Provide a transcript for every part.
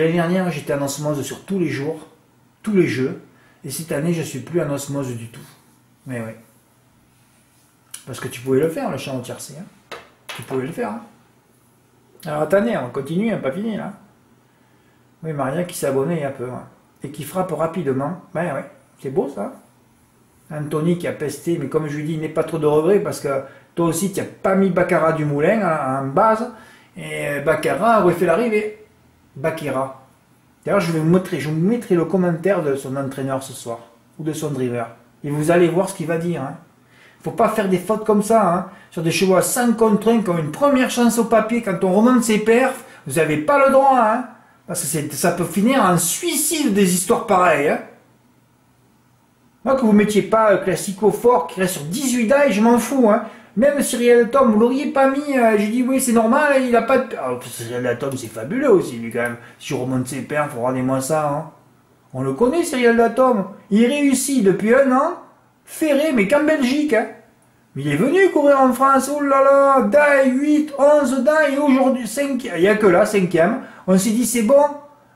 L'année dernière, j'étais en osmose sur tous les jours, tous les jeux, et cette année, je suis plus en osmose du tout. Mais oui. Parce que tu pouvais le faire, le champ au tiercé. Hein. Tu pouvais le faire. Hein. Alors attendez, on continue, on n'a pas fini là. Oui, Maria qui s'est abonnée il y a peu. Hein. Et qui frappe rapidement. Ben ouais, c'est beau ça. Anthony qui a pesté, mais comme je lui dis, il n'est pas trop de regrets parce que toi aussi, tu n'as pas mis Baccarat du Moulin en base. Et Baccarat aurait fait l'arrivée. Bakira. D'ailleurs, je vous mettrai le commentaire de son entraîneur ce soir, ou de son driver. Et vous allez voir ce qu'il va dire. Hein. Faut pas faire des fautes comme ça. Hein. Sur des chevaux à 5 contre 1 qui ont une première chance au papier, quand on remonte ses perfs, vous n'avez pas le droit. Hein. Parce que ça peut finir en suicide des histoires pareilles. Hein. Moi, que vous ne mettiez pas Classico fort qui reste sur 18 dailles, je m'en fous. Hein. Même Cyril Tom, vous l'auriez pas mis, j'ai dit oui c'est normal, il a pas de... Alors Cyril Tom c'est fabuleux aussi lui quand même, si je remonte ses perfs, regardez-moi ça, hein. On le connaît Cyril Tom, il réussit depuis 1 an, ferré mais qu'en Belgique, hein. Mais il est venu courir en France, oh là là, daille 8, 11 daille, et aujourd'hui 5, il n'y a que là, 5e, on s'est dit c'est bon,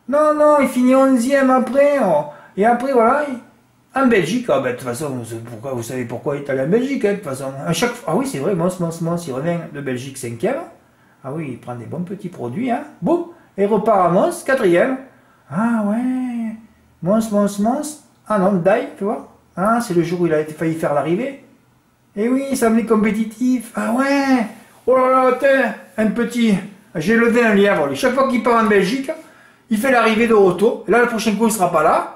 non, il finit 11e après, oh. Et après voilà, en Belgique, ah ben, de toute façon, vous savez pourquoi il est allé en Belgique, hein, de toute façon. À chaque fois, ah oui, c'est vrai, Mons, il revient de Belgique 5e. Ah oui, il prend des bons petits produits, hein. Boum, et repart à Mons, 4e. Ah ouais, Mons. Ah non, Daille, tu vois. Ah, c'est le jour où il a failli faire l'arrivée. Et oui, ça me compétitif. Ah ouais, oh là là, tiens, un petit. J'ai levé un lièvre, chaque fois qu'il part en Belgique, il fait l'arrivée de retour. Et là, le prochain coup, il sera pas là.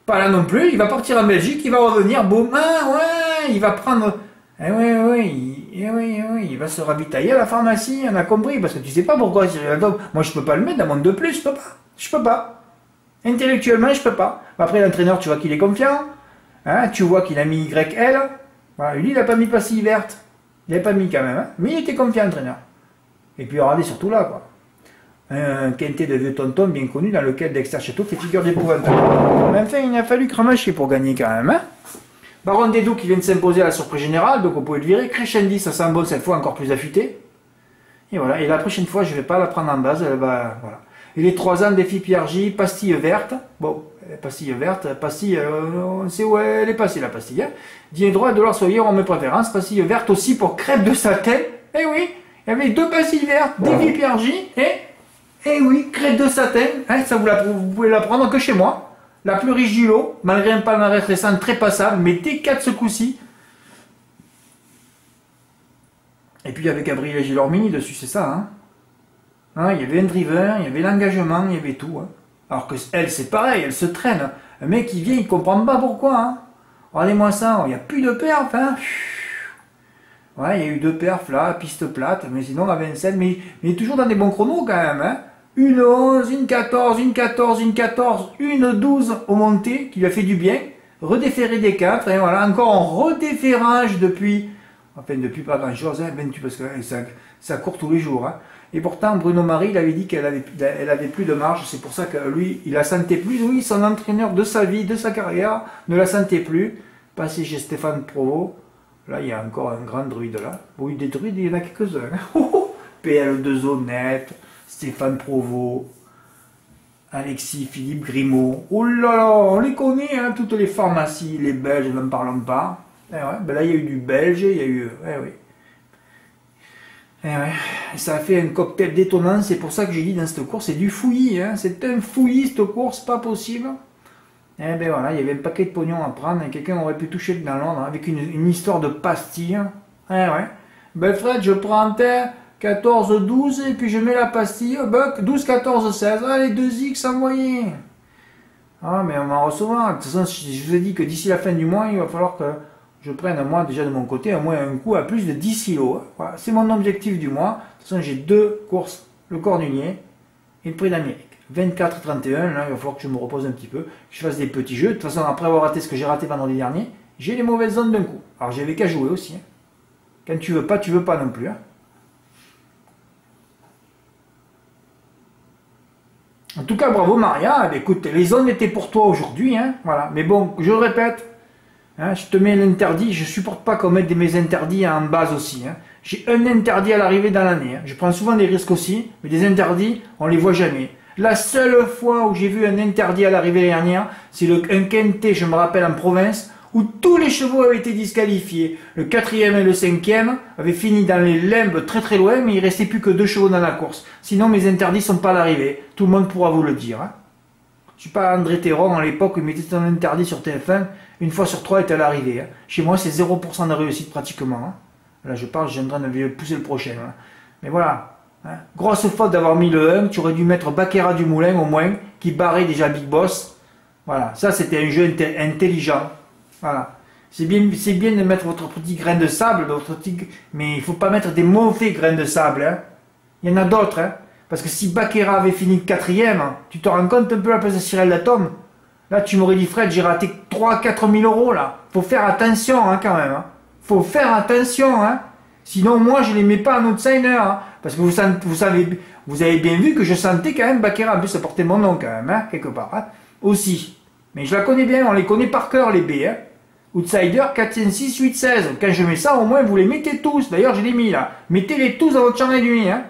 Pas là non plus, il va partir en Belgique, il va revenir, boum, ah ouais, il va prendre... oui, il va se ravitailler à la pharmacie, on a compris, parce que tu sais pas pourquoi, moi je peux pas le mettre dans mon 2+, je peux pas. Intellectuellement, je peux pas. Après l'entraîneur, tu vois qu'il est confiant, hein, tu vois qu'il a mis YL, voilà, lui il a pas mis pastille verte, il a pas mis quand même, hein, mais il était confiant l'entraîneur. Et puis regardez surtout là, quoi. Un quintet de vieux tonton bien connu dans lequel Dexter Château fait figure d'épouvantable. Mais enfin, il a fallu cramacher pour gagner quand même. Hein. Baron Dédou qui vient de s'imposer à la surprise générale, donc on peut le virer. Crescendi, ça sent bon cette fois, encore plus affûté. Et voilà, et la prochaine fois, je ne vais pas la prendre en base. Elle va, voilà. Et les 3 ans, défi Pierre J, pastille verte. Bon, pastille verte, pastille, on sait où elle est passée la pastille. Hein. Dîner droit, $, on met préférence. Pastille verte aussi pour crêpe de satin. Eh oui, il y avait 2 pastilles vertes, défi Pierre J et oui, crêpe de satin, hein, ça vous pouvez la prendre que chez moi. La plus riche du lot, malgré un palmarès récent très passable, mais D4 ce coup-ci. Et puis avec Gabriel Gilormini dessus, c'est ça. Hein. Hein, il y avait un driver, il y avait l'engagement, il y avait tout. Hein. Alors que elle, c'est pareil, elle se traîne. Un mec qui vient, il ne comprend pas pourquoi. Hein. Regardez-moi ça, il n'y a plus de perf. Hein. Ouais, il y a eu 2 perfs là, piste plate, mais sinon la Vincennes, mais il est toujours dans des bons chronos quand même. Hein. Une 11, une 14, une 14, une 14, une 12 au monté, qui lui a fait du bien. Redéféré des 4, et voilà, encore en redéferrage depuis, enfin depuis pas grand chose, hein, parce que ça court tous les jours. Hein. Et pourtant, Bruno Marie, il avait dit qu'elle avait plus de marge, c'est pour ça que lui, il la sentait plus. Oui, son entraîneur de sa vie, de sa carrière, ne la sentait plus. Passé chez Stéphane Provost, là, il y a encore un grand druide là. Oui, des druides, il y en a quelques-uns. PL2 Honnête, Stéphane Provost, Alexis Philippe Grimaud. Oh là là, on les connaît, hein, toutes les pharmacies, les Belges, n'en parlons pas. Eh ouais, ben là, il y a eu du belge, il y a eu... Eh oui. Eh ouais. Ça a fait un cocktail détonnant, c'est pour ça que j'ai dit dans cette course, c'est du fouillis, hein, c'est un fouillis cette course, pas possible. Eh ben voilà, il y avait un paquet de pognon à prendre, et quelqu'un aurait pu toucher dans Londres avec une histoire de pastille. Eh ouais. Ben Fred, je prends 14, 12, et puis je mets la pastille, 12, 14, 16, allez, 2X envoyé. Ah, mais on va en recevoir. De toute façon, je vous ai dit que d'ici la fin du mois, il va falloir que je prenne, moi, déjà de mon côté, au moins un coup à plus de 10 kilos. Voilà, c'est mon objectif du mois. De toute façon, j'ai 2 courses, le Cordonnier et le Prix d'Amérique. 24 et 31, là, il va falloir que je me repose un petit peu, que je fasse des petits jeux. De toute façon, après avoir raté ce que j'ai raté vendredi dernier, j'ai les mauvaises zones d'un coup. Alors, j'avais qu'à jouer aussi. Hein. Quand tu veux pas non plus. Hein. En tout cas, bravo Maria. Écoute, les zones étaient pour toi aujourd'hui. Hein, voilà. Mais bon, je le répète, hein, je te mets l'interdit. Je ne supporte pas qu'on mette mes interdits en base aussi. Hein. J'ai un interdit à l'arrivée dans l'année. Hein. Je prends souvent des risques aussi, mais des interdits, on ne les voit jamais. La seule fois où j'ai vu un interdit à l'arrivée dernière, c'est un quintet, je me rappelle, en province, où tous les chevaux avaient été disqualifiés. Le 4e et le 5e avaient fini dans les limbes très très loin, mais il restait plus que 2 chevaux dans la course. Sinon, mes interdits sont pas à l'arrivée. Tout le monde pourra vous le dire. Hein. Je suis pas André Théron, à l'époque, il mettait un interdit sur TF1, une fois sur 3 était à l'arrivée. Hein. Chez moi, c'est 0% de réussite pratiquement. Hein. Là, je parle, j'ai en train de pousser le prochain. Hein. Mais voilà. Hein. Grosse faute d'avoir mis le 1, tu aurais dû mettre Baccarat du Moulin au moins, qui barrait déjà Big Boss. Voilà, ça c'était un jeu intelligent. Voilà. C'est bien de mettre votre petit grain de sable, mais il ne faut pas mettre des mauvais grains de sable. Hein. Il y en a d'autres. Hein. Parce que si Baccarat avait fini 4e, tu te rends compte un peu la place de Cyril Latome. Là, tu m'aurais dit, Fred, j'ai raté 3-4 000 euros là. Faut faire attention hein, quand même. Hein. Faut faire attention. Hein. Sinon, moi, je ne les mets pas en outsider. Hein. Parce que vous avez bien vu que je sentais quand même Baccarat. En plus, ça portait mon nom quand même, hein, quelque part. Hein. Aussi. Mais je la connais bien, on les connaît par cœur, les B. Hein. Outsider 4, 5, 6, 8, 16. Quand je mets ça, au moins, vous les mettez tous. D'ailleurs, je les mis là. Mettez-les tous dans votre champ d'ennui. Hein.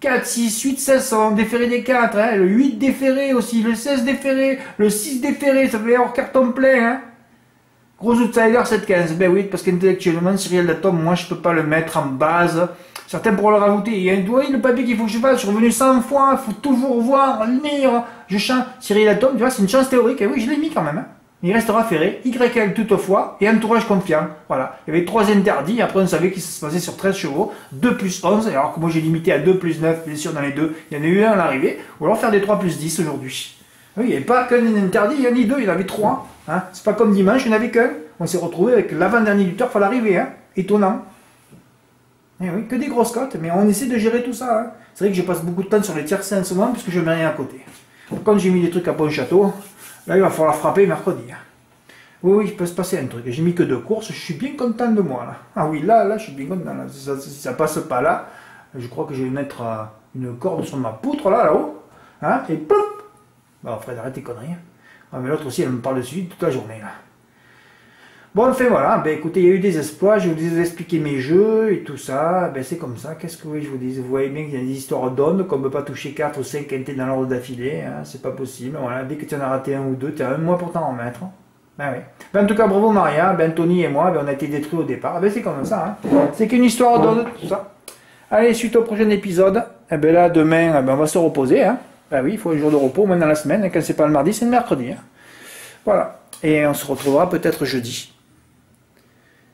4, 6, 8, 16 sont déférés des 4. Hein. Le 8 déféré aussi. Le 16 déféré. Le 6 déféré. Ça fait avoir carton plein. Hein. Gros outsider 7, 15. Ben oui, parce qu'intellectuellement, Cyril Latome, moi, je peux pas le mettre en base. Certains pourront le rajouter. Il y a un doigt, le papier qu'il faut que je fasse. Je suis revenu 100 fois. Il faut toujours voir, lire. Je chante. Cyril Latome, tu vois, c'est une chance théorique. Et oui, je l'ai mis quand même. Hein. Il restera ferré, YL toutefois, et entourage confiant. Voilà. Il y avait 3 interdits, après on savait qu'il se passait sur 13 chevaux, 2 plus 11, alors que moi j'ai limité à 2 plus 9, bien sûr dans les deux, il y en a eu un à l'arrivée, ou alors faire des 3 plus 10 aujourd'hui. Oui, il n'y avait pas qu'un interdit, il y en a 2, il y en avait 3. Hein. C'est pas comme dimanche, il n'y en avait qu'un. On s'est retrouvé avec l'avant-dernier du turf à l'arrivée, hein. Étonnant. Et oui, que des grosses cotes, mais on essaie de gérer tout ça. Hein. C'est vrai que je passe beaucoup de temps sur les tiercés en ce moment, puisque je ne mets rien à côté. Quand j'ai mis des trucs à Pont-Château, là, il va falloir frapper mercredi. Oui, il peut se passer un truc. J'ai mis que 2 courses, je suis bien content de moi. Là. Ah oui, là, je suis bien content. Là. Si ça passe pas là, je crois que je vais mettre une corde sur ma poutre, là-haut. Hein, et pop. Bon, Fred, arrête tes conneries. Ah, mais l'autre aussi, elle me parle dessus toute la journée. Là. Bon, enfin voilà. Ben, écoutez, il y a eu des exploits. Je vais vous expliquer mes jeux et tout ça. Ben, c'est comme ça. Qu'est-ce que je vous dis? Vous voyez bien qu'il y a des histoires d'ondes, qu'on ne peut pas toucher 4 ou 5 quintés dans l'ordre d'affilée. Hein, c'est pas possible. Voilà. Dès que tu en as raté un ou deux, tu as un mois pour t'en remettre. Ben oui. Ben, en tout cas, bravo Maria, ben Tony et moi, ben, on a été détruits au départ. Ben, c'est comme ça. Hein. C'est qu'une histoire d'ondes, tout ça. Allez, suite au prochain épisode. Eh ben là, demain, ben, on va se reposer. Hein. Ben oui, il faut un jour de repos, même dans la semaine. Et quand c'est pas le mardi, c'est le mercredi. Hein. Voilà. Et on se retrouvera peut-être jeudi.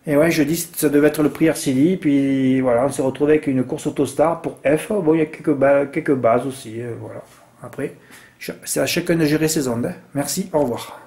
Et ouais, jeudi, ça devait être le prix Arcili. Puis voilà, on s'est retrouvé avec une course Autostar pour F. Bon, il y a quelques bases aussi. Voilà. Après, c'est à chacun de gérer ses ondes. Hein. Merci, au revoir.